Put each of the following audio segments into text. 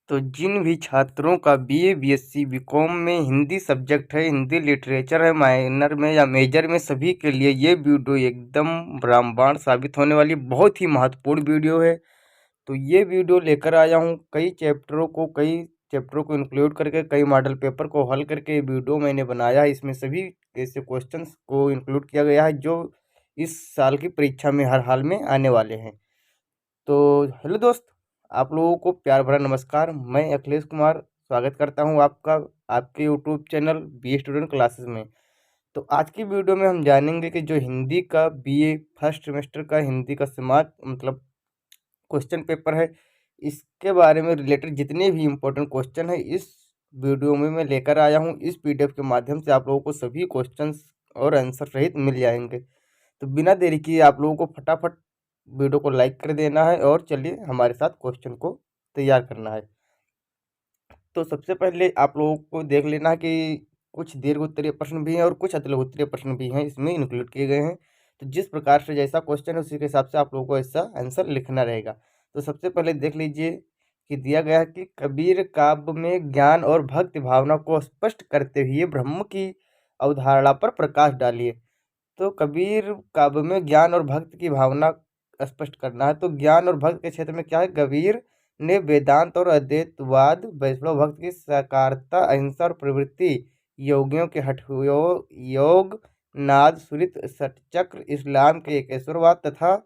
तो जिन भी छात्रों का बीए, बीएससी, बीकॉम में हिंदी सब्जेक्ट है, हिंदी लिटरेचर है, माइनर में या मेजर में, सभी के लिए ये वीडियो एकदम रामबाण साबित होने वाली बहुत ही महत्वपूर्ण वीडियो है। तो ये वीडियो लेकर आया हूँ कई चैप्टरों को इंक्लूड करके, कई मॉडल पेपर को हल करके ये वीडियो मैंने बनाया है। इसमें सभी ऐसे क्वेश्चंस को इंक्लूड किया गया है जो इस साल की परीक्षा में हर हाल में आने वाले हैं। तो हेलो दोस्त, आप लोगों को प्यार भरा नमस्कार। मैं अखिलेश कुमार स्वागत करता हूं आपका आपके YouTube channel B student classes में। तो आज की वीडियो में हम जानेंगे कि जो हिंदी का बीए फर्स्ट सेमेस्टर का हिंदी का समाज मतलब क्वेश्चन पेपर है, इसके बारे में रिलेटेड जितने भी इम्पोर्टेंट क्वेश्चन है इस वीडियो में मैं लेकर आया हूँ। इस पीडीएफ के माध्यम से आप लोगों को सभी क्वेश्चंस और आंसर सहित मिल जाएंगे। तो बिना देरी किए आप लोगों को फटाफट वीडियो को लाइक कर देना है और चलिए हमारे साथ क्वेश्चन को तैयार करना है। तो सबसे पहले आप लोगों को देख लेना है कि कुछ दीर्घ उत्तरीय प्रश्न भी हैं और कुछ अतिलघु उत्तरीय प्रश्न भी हैं, इसमें इंक्लूड किए गए हैं। तो जिस प्रकार से जैसा क्वेश्चन है उसी के हिसाब से आप लोगों को ऐसा आंसर लिखना रहेगा। तो सबसे पहले देख लीजिए कि दिया गया है कि कबीर काव्य में ज्ञान और भक्ति भावना को स्पष्ट करते हुए ब्रह्म की अवधारणा पर प्रकाश डालिए। तो कबीर काव्य में ज्ञान और भक्ति की भावना स्पष्ट करना है। तो ज्ञान और भक्ति के क्षेत्र में क्या है, कबीर ने वेदांत और अद्वैतवाद, वैष्णव भक्त की साकारता, अहिंसा और प्रवृत्ति, योगियों के हठ योग, नाद, सुरित, षटचक्र, इस्लाम के एकेश्वरवाद तथा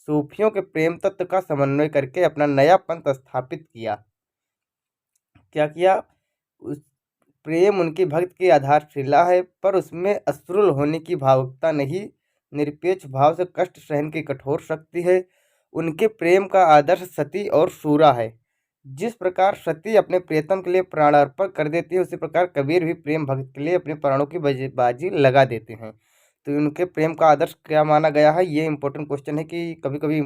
सूफियों के प्रेम तत्व का समन्वय करके अपना नया पंथ स्थापित किया। क्या किया? उस प्रेम उनकी भक्ति की आधारशिला है, पर उसमें अश्रुल होने की भावुकता नहीं, निरपेक्ष भाव से कष्ट सहन की कठोर शक्ति है। उनके प्रेम का आदर्श सती और शूरा है। जिस प्रकार सती अपने प्रियतम के लिए प्राण अर्पण कर देती है, उसी प्रकार कबीर भी प्रेम भक्त के लिए अपने प्राणों की बाजी लगा देते हैं। तो उनके प्रेम का आदर्श क्या माना गया है, ये इंपॉर्टेंट क्वेश्चन है कि कभी कभी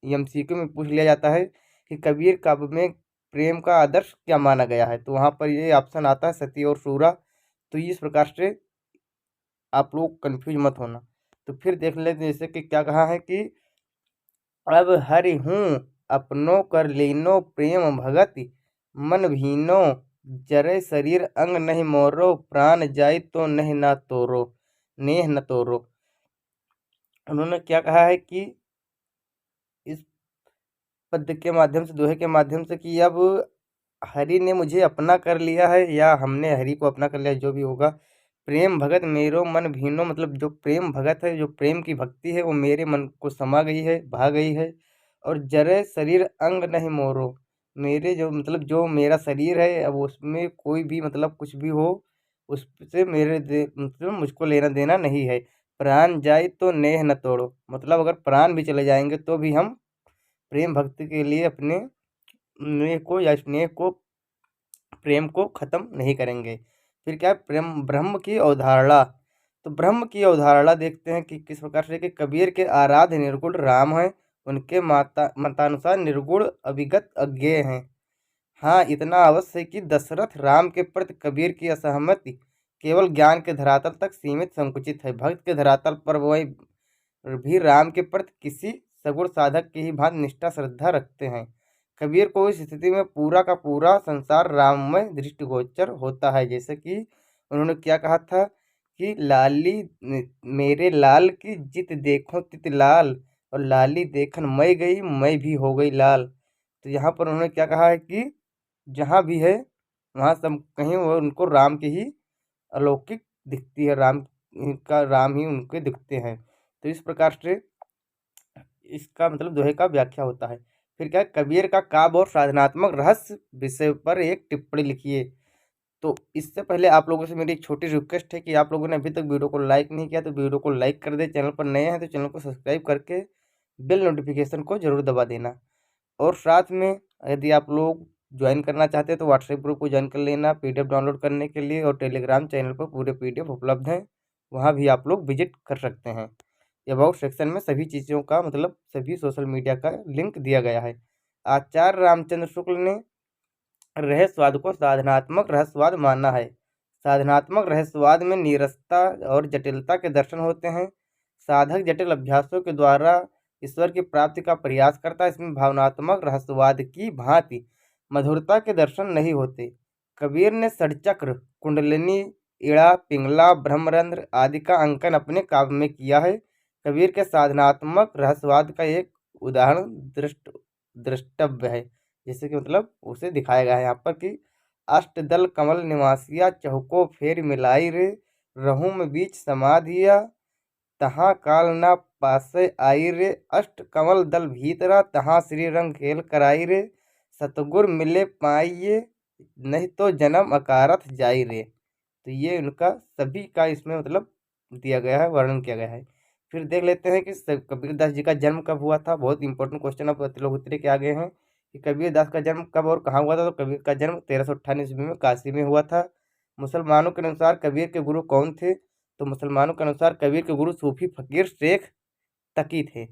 एमसीक्यू में पूछ लिया जाता है कि कबीर काव्य में प्रेम का आदर्श क्या माना गया है। तो वहाँ पर ये ऑप्शन आता है सती और शूरा। तो इस प्रकार से आप लोग कंफ्यूज मत होना। तो फिर देख लेते हैं जैसे कि क्या कहा है कि अब हरि हूँ अपनो कर लीनो प्रेम भगति, मन भीनो जरे शरीर अंग नहीं मोरो, प्राण जाई तो नहीं ना तोरो, नेह न तोरो। उन्होंने क्या कहा है कि इस पद के माध्यम से, दोहे के माध्यम से, कि अब हरि ने मुझे अपना कर लिया है या हमने हरि को अपना कर लिया, जो भी होगा। प्रेम भगत मेरो मन भीनो, मतलब जो प्रेम भगत है, जो प्रेम की भक्ति है, वो मेरे मन को समा गई है, भा गई है। और जरे शरीर अंग नहीं मोरो, मेरे जो मतलब जो मेरा शरीर है अब उसमें कोई भी मतलब कुछ भी हो, उससे मतलब मुझको लेना देना नहीं है। प्राण जाए तो नेह न तोड़ो, मतलब अगर प्राण भी चले जाएंगे तो भी हम प्रेम भक्ति के लिए अपने नेह को या स्नेह को, प्रेम को खत्म नहीं करेंगे। फिर क्या है, प्रेम ब्रह्म की अवधारणा। तो ब्रह्म की अवधारणा देखते हैं कि किस प्रकार से, कि कबीर के आराध्य निर्गुण राम हैं, उनके मतानुसार निर्गुण अभिगत अज्ञेय हैं। हाँ, इतना अवश्य है कि दशरथ राम के प्रति कबीर की असहमति केवल ज्ञान के धरातल तक सीमित संकुचित है, भक्त के धरातल पर वही भी राम के प्रति किसी सगुण साधक की ही भांति निष्ठा श्रद्धा रखते हैं। कबीर को इस स्थिति में पूरा का पूरा संसार राममय दृष्टिगोचर होता है। जैसे कि उन्होंने क्या कहा था कि लाली मेरे लाल की जित देखो तित लाल, और लाली देखन मैं गई मैं भी हो गई लाल। तो यहाँ पर उन्होंने क्या कहा है कि जहाँ भी है वहाँ सब कहीं वो उनको राम की ही अलौकिक दिखती है, राम ही उनके दिखते हैं। तो इस प्रकार से इसका मतलब दोहे का व्याख्या होता है। फिर क्या है, कबीर का काव्य और साधनात्मक रहस्य विषय पर एक टिप्पणी लिखिए। तो इससे पहले आप लोगों से मेरी एक छोटी रिक्वेस्ट है कि आप लोगों ने अभी तक वीडियो को लाइक नहीं किया तो वीडियो को लाइक कर दे, चैनल पर नए हैं तो चैनल को सब्सक्राइब करके बेल नोटिफिकेशन को जरूर दबा देना। और साथ में यदि आप लोग ज्वाइन करना चाहते हैं तो व्हाट्सएप ग्रुप को ज्वाइन कर लेना पीडीएफ डाउनलोड करने के लिए, और टेलीग्राम चैनल पर पूरे पीडीएफ उपलब्ध हैं, वहाँ भी आप लोग विजिट कर सकते हैं। अबाउट सेक्शन में सभी चीज़ों का मतलब सभी सोशल मीडिया का लिंक दिया गया है। आचार्य रामचंद्र शुक्ल ने रहस्यवाद को साधनात्मक रहस्यवाद माना है। साधनात्मक रहस्यवाद में नीरसता और जटिलता के दर्शन होते हैं। साधक जटिल अभ्यासों के द्वारा ईश्वर की प्राप्ति का प्रयास करता है। इसमें भावनात्मक रहस्यवाद की भांति मधुरता के दर्शन नहीं होते। कबीर ने षडचक्र, कुंडलिनी, इड़ा, पिंगला, ब्रह्मरंध्र आदि का अंकन अपने काव्य में किया है। कबीर के साधनात्मक रहस्यवाद का एक उदाहरण द्रष्टव्य है, जैसे कि मतलब उसे दिखाया गया है यहाँ पर कि अष्टदल कमल निवासिया, चहुको फेर मिलाई रे, रहूं में बीच समाधिया, तहाँ काल ना पासे आई रे, अष्ट कमल दल भीतरा, तहाँ श्री रंग खेल कराई रे, सतगुर मिले पाइये, नहीं तो जन्म अकारथ जाई रे। तो ये उनका सभी का इसमें मतलब दिया गया है, वर्णन किया गया है। फिर देख लेते हैं कि कबीरदास जी का जन्म कब हुआ था। बहुत इंपॉर्टेंट क्वेश्चन अब लोग उत्तरे के आगे हैं कि कबीरदास का जन्म कब और कहाँ हुआ था। तो कबीर का जन्म 1398 ईस्वी में काशी में हुआ था। मुसलमानों के अनुसार कबीर के गुरु कौन थे। तो मुसलमानों के अनुसार कबीर के गुरु सूफी फकीर शेख तकी थे।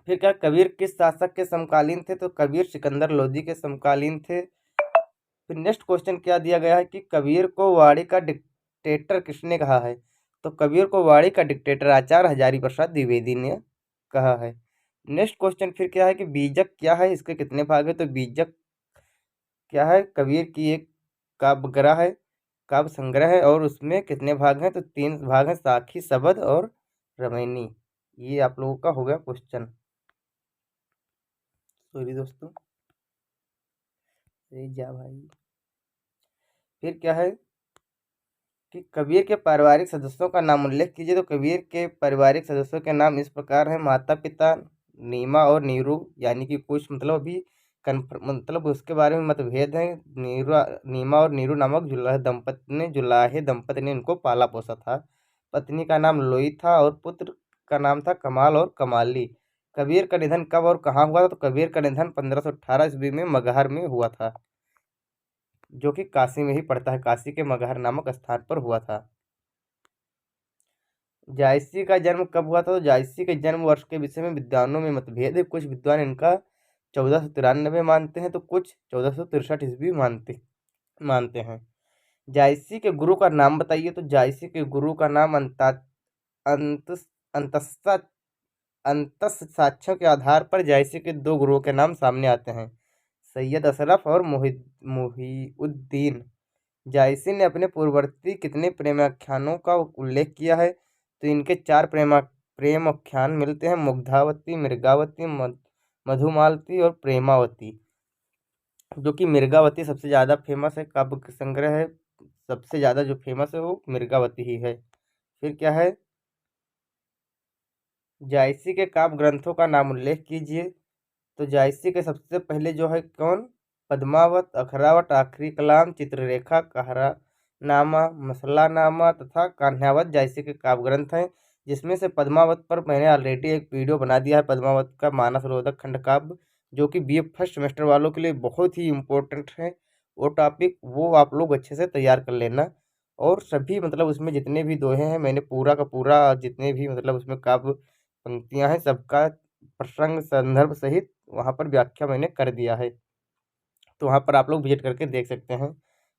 फिर क्या कबीर किस शासक के समकालीन थे। तो कबीर सिकंदर लोदी के समकालीन थे। फिर नेक्स्ट क्वेश्चन क्या दिया गया है कि कबीर को वाणी का डिक्टेटर किसने कहा है। तो कबीर को वाणी का डिक्टेटर आचार्य हजारी प्रसाद द्विवेदी ने कहा है। नेक्स्ट क्वेश्चन फिर क्या है कि बीजक क्या है, इसके कितने भाग है। तो बीजक क्या है, कबीर की एक काव्यग्रह है, काव्य संग्रह है और उसमें कितने भाग हैं। तो 3 भाग हैं, साखी, शबद और रमैनी। ये आप लोगों का हो गया क्वेश्चन। सॉरी दोस्तों, अरे जा भाई। फिर क्या है कि कबीर के पारिवारिक सदस्यों का नाम उल्लेख कीजिए। तो कबीर के पारिवारिक सदस्यों के नाम इस प्रकार हैं। माता पिता नीमा और नीरू, यानी कि कुछ मतलब अभी मतलब उसके बारे में मतभेद है। नीमा और नीरू नामक जुलाहे दंपति ने इनको पाला पोसा था। पत्नी का नाम लोई था और पुत्र का नाम था कमाल और कमाली। कबीर का निधन कब और कहाँ हुआ था। तो कबीर का निधन 1518 ईस्वी में मगहर में हुआ था, जो कि काशी में ही पड़ता है। काशी के मगहर नामक स्थान पर हुआ था। जायसी का जन्म कब हुआ था। तो जायसी के जन्म वर्ष के विषय में विद्वानों में मतभेद है। कुछ विद्वान इनका 1493 मानते हैं तो कुछ 1463 ईस्वी मानते हैं। जायसी के गुरु का नाम बताइए। तो जायसी के गुरु का नाम अंतस्सा अंतस साक्ष्यों के आधार पर जायसी के 2 गुरुओं के नाम सामने आते हैं, सैयद अशरफ और मुहीउद्दीन। जायसी ने अपने पूर्ववर्ती कितने प्रेमाख्यानों का उल्लेख किया है। तो इनके 4 प्रेमाख्यान मिलते हैं, मुग्धावती, मृगावती, मधुमालती और प्रेमावती। जो कि मृगावती सबसे ज़्यादा फेमस है, काव्य संग्रह है। सबसे ज़्यादा जो फेमस है वो मृगावती ही है। फिर क्या है, जायसी के काव्य ग्रंथों का नाम उल्लेख कीजिए। तो जायसी के सबसे पहले जो है कौन, पद्मावत, अखरावत, आखिरी कलाम, चित्ररेखा, कहरा नामा, मसला नामा तथा कान्हावत जायसी के काव्य ग्रंथ हैं। जिसमें से पद्मावत पर मैंने ऑलरेडी एक वीडियो बना दिया है, पद्मावत का मानस रोधक खंड काव्य, जो कि बीए फर्स्ट सेमेस्टर वालों के लिए बहुत ही इम्पोर्टेंट है वो टॉपिक। वो आप लोग अच्छे से तैयार कर लेना। और सभी मतलब उसमें जितने भी दोहे हैं मैंने पूरा का पूरा, जितने भी मतलब उसमें काव्य पंक्तियां हैं सबका प्रसंग संदर्भ सहित वहाँ पर व्याख्या मैंने कर दिया है। तो वहाँ पर आप लोग विजिट करके देख सकते हैं।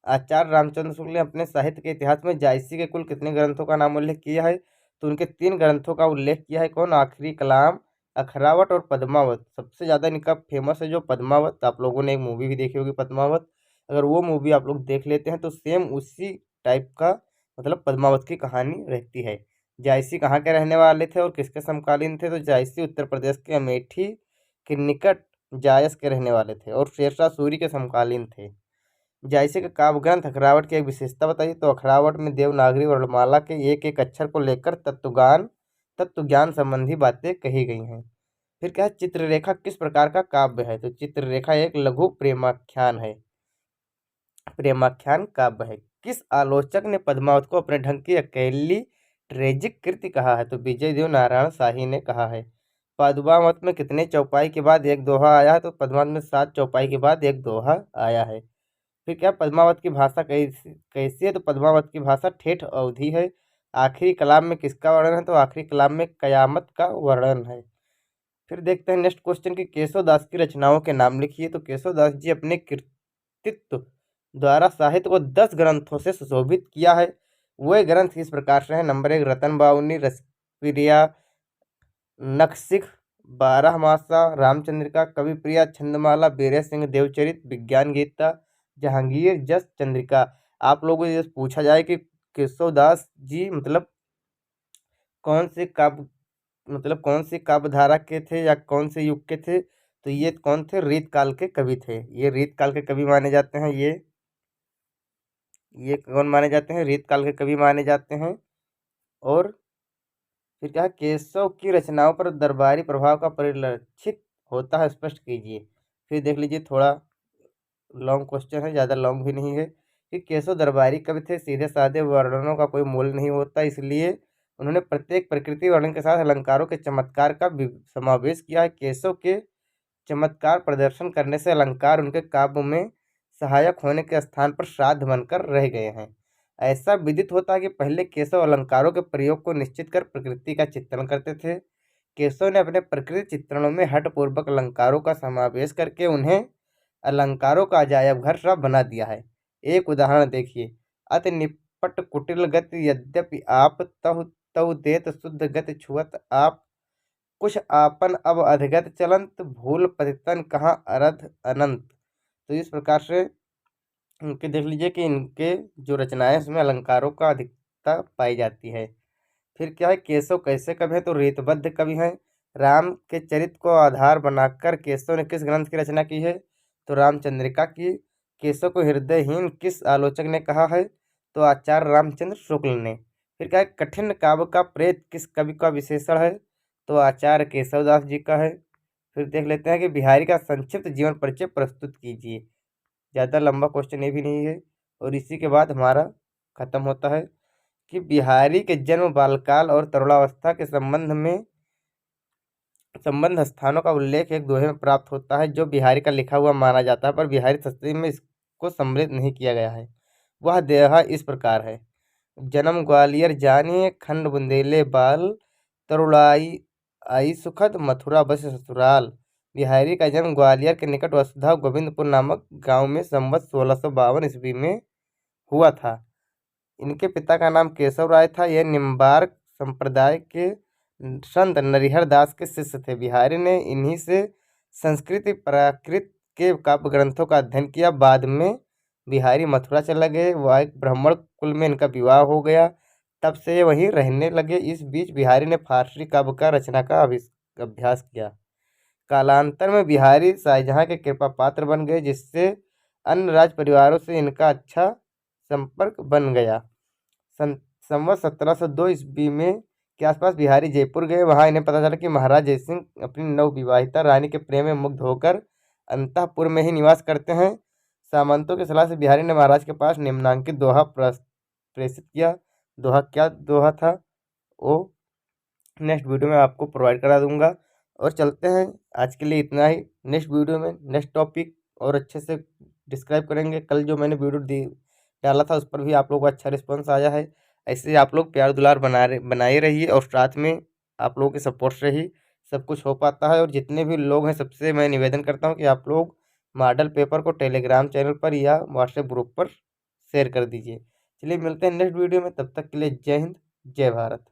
आचार्य रामचंद्र शुक्ल ने अपने साहित्य के इतिहास में जायसी के कुल कितने ग्रंथों का नाम उल्लेख किया है। तो उनके 3 ग्रंथों का उल्लेख किया है। कौन, आखिरी कलाम, अखरावट और पद्मावत। सबसे ज़्यादा इनका फेमस है जो पद्मावत। आप लोगों ने एक मूवी भी देखी होगी पद्मावत। अगर वो मूवी आप लोग देख लेते हैं तो सेम उसी टाइप का मतलब पद्मावत की कहानी रहती है। जायसी कहाँ के रहने वाले थे और किसके समकालीन थे। तो जायसी उत्तर प्रदेश के अमेठी के निकट जायस के रहने वाले थे और शेरशाह सूरी के समकालीन थे। जायसी का काव्य ग्रंथ अखरावट की एक विशेषता बताइए। तो अखरावट में देवनागरी वर्णमाला के एक एक अक्षर को लेकर तत्व ज्ञान संबंधी बातें कही गई हैं। फिर क्या है, चित्ररेखा किस प्रकार का काव्य है। तो चित्ररेखा एक लघु प्रेमाख्यान काव्य है। किस आलोचक ने पद्मावत को अपने ढंग की अकेली ट्रेजिक कृति कहा है। तो विजय देव नारायण शाही ने कहा है। पद्मावत में कितने चौपाई के बाद एक दोहा आया है। तो पद्मावत में 7 चौपाई के बाद एक दोहा आया है। फिर क्या, पद्मावत की भाषा कैसी है। तो पद्मावत की भाषा ठेठ अवधी है। आखिरी कलाम में किसका वर्णन है। तो आखिरी कलाम में कयामत का वर्णन है। फिर देखते हैं नेक्स्ट क्वेश्चन कि केशव दास की रचनाओं के नाम लिखिए। तो केशव दास जी अपने कृतित्व द्वारा साहित्य को 10 ग्रंथों से सुशोभित किया है। वह ग्रंथ इस प्रकार से हैं। नंबर 1 रतन बाउनी, रसप्रिया, नखशिख, बारहमासा, रामचंद्रिका, कवि प्रिया, छंदमाला, बीरे सिंह देवचरित, विज्ञान गीता, जहांगीर, जस चंद्रिका। आप लोगों से पूछा जाए कि केशवदास जी कौन से काव्य कौन सी काव्य धारा के थे या कौन से युग के थे, तो ये कौन थे, रीत काल के कवि थे। ये रीत काल के कवि माने जाते हैं। ये कौन माने जाते हैं, रीत काल के कवि माने जाते हैं। और फिर क्या है, केशव की रचनाओं पर दरबारी प्रभाव का परिलक्षित होता है, स्पष्ट कीजिए। फिर देख लीजिए, थोड़ा लॉन्ग क्वेश्चन है, ज़्यादा लॉन्ग भी नहीं है। कि केशव दरबारी कवि थे, सीधे साधे वर्णनों का कोई मोल नहीं होता, इसलिए उन्होंने प्रत्येक प्रकृति वर्णन के साथ अलंकारों के चमत्कार का समावेश किया है। केशव के चमत्कार प्रदर्शन करने से अलंकार उनके काव्य में सहायक होने के स्थान पर श्राद्ध बनकर रह गए हैं। ऐसा विदित होता है कि पहले केशव अलंकारों के प्रयोग को निश्चित कर प्रकृति का चित्रण करते थे। केशव ने अपने प्रकृति चित्रणों में हठपूर्वक अलंकारों का समावेश करके उन्हें अलंकारों का अजायब घर सा बना दिया है। एक उदाहरण देखिए, अति निपट कुटिल गति यद्यपि आप तहु तहु देत शुद्ध गति छुअत आप, कुछ आपन अब अधगत चलंत भूल पतितन कहाँ अरध अनंत। तो इस प्रकार से इनके देख लीजिए कि इनके जो रचनाएं हैं उसमें अलंकारों का अधिकता पाई जाती है। फिर क्या है, केशव कैसे कवि हैं, तो रीतबद्ध कवि हैं। राम के चरित्र को आधार बनाकर केशव ने किस ग्रंथ की रचना की है, तो रामचंद्रिका की। केशव को हृदयहीन किस आलोचक ने कहा है, तो आचार्य रामचंद्र शुक्ल ने। फिर क्या है, कठिन काव्य का प्रेत किस कवि का विशेषण है, तो आचार्य केशवदास जी का है। फिर देख लेते हैं कि बिहारी का संक्षिप्त जीवन परिचय प्रस्तुत कीजिए। ज़्यादा लंबा क्वेश्चन ये भी नहीं है। और इसी के बाद हमारा खत्म होता है कि बिहारी के जन्म, बालकाल और तरुणावस्था के संबंध स्थानों का उल्लेख एक दोहे में प्राप्त होता है, जो बिहारी का लिखा हुआ माना जाता है, पर बिहारी तस्वीर में इसको सम्मिलित नहीं किया गया है। वह दोहा इस प्रकार है। जन्म ग्वालियर जानिए, खंड बुंदेले बाल, तरुणाई आई सुखद, मथुरा बस ससुराल। बिहारी का जन्म ग्वालियर के निकट वसुधा गोविंदपुर नामक गांव में संवत 1652 ईस्वी में हुआ था। इनके पिता का नाम केशव राय था। यह निम्बार्क संप्रदाय के संत नरिहर दास के शिष्य थे। बिहारी ने इन्हीं से संस्कृत प्राकृत के काव्य ग्रंथों का अध्ययन किया। बाद में बिहारी मथुरा चला गए, वह एक ब्राह्मण कुल में इनका विवाह हो गया, तब से ये वहीं रहने लगे। इस बीच बिहारी ने फारसी काव्य का रचना का अभ्यास किया। कालांतर में बिहारी शाहजहाँ के कृपा पात्र बन गए, जिससे अन्य राज परिवारों से इनका अच्छा संपर्क बन गया। संवत 1702 ईस्वी में के आसपास बिहारी जयपुर गए। वहां इन्हें पता चला कि महाराज जयसिंह अपनी नवविवाहिता रानी के प्रेम में मुग्ध होकर अंतःपुर में ही निवास करते हैं। सामंतों की सलाह से बिहारी ने महाराज के पास निम्नांकित दोहा प्रेषित किया। दोहा क्या दोहा था, वो नेक्स्ट वीडियो में आपको प्रोवाइड करा दूंगा। और चलते हैं, आज के लिए इतना ही। नेक्स्ट वीडियो में नेक्स्ट टॉपिक और अच्छे से डिस्क्राइब करेंगे। कल जो मैंने वीडियो डाला था उस पर भी आप लोगों का अच्छा रिस्पॉन्स आया है। ऐसे ही आप लोग प्यार दुलार बनाए रहिए, और साथ में आप लोगों के सपोर्ट से ही सब कुछ हो पाता है। और जितने भी लोग हैं सबसे मैं निवेदन करता हूँ कि आप लोग मॉडल पेपर को टेलीग्राम चैनल पर या व्हाट्सएप ग्रुप पर शेयर कर दीजिए। चलिए मिलते हैं नेक्स्ट वीडियो में, तब तक के लिए जय हिंद, जय भारत।